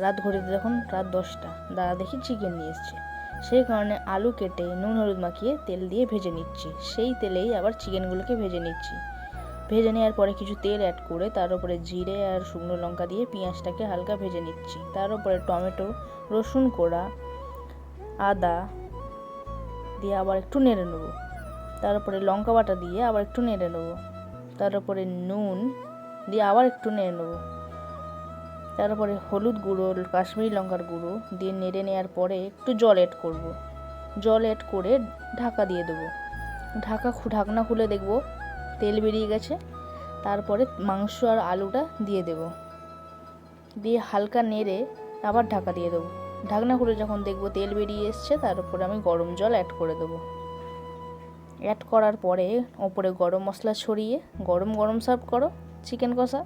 রাত ঘড়িতে দেখুন রাত 10টা, দাদা দেখি চিকেন নিয়ে এসছে। সেই কারণে আলু কেটে নুন হলুদ মাখিয়ে তেল দিয়ে ভেজে নিচ্ছি। সেই তেলেই আবার চিকেনগুলোকে ভেজে নিচ্ছি। ভেজে নেওয়ার পরে কিছু তেল অ্যাড করে তার উপরে জিরে আর শুকনো লঙ্কা দিয়ে পেঁয়াজটাকে হালকা ভেজে নিচ্ছি। তার উপরে টমেটো, রসুন কোড়া, আদা দিয়ে আবার একটু নেড়ে নেবো। তার উপরে লঙ্কা বাটা দিয়ে আবার একটু নেড়ে নেবো। তার উপরে নুন দিয়ে আবার একটু নেড়ে নেবো। তার উপরে হলুদ গুঁড়ো, কাশ্মীরি লঙ্কার গুঁড়ো দিয়ে নেড়ে নেওয়ার পরে একটু জল অ্যাড করব। জল অ্যাড করে ঢাকা দিয়ে দেবো। ঢাকনা খুলে দেখব তেল বেরিয়ে গেছে। তারপরে মাংস আর আলুটা দিয়ে দেব, দিয়ে হালকা নেড়ে আবার ঢাকা দিয়ে দেবো। ঢাকনা খুলে যখন দেখব তেল বেরিয়ে এসছে, তার উপরে আমি গরম জল অ্যাড করে দেবো। অ্যাড করার পরে ওপরে গরম মশলা ছড়িয়ে গরম গরম সার্ভ করো চিকেন কষা।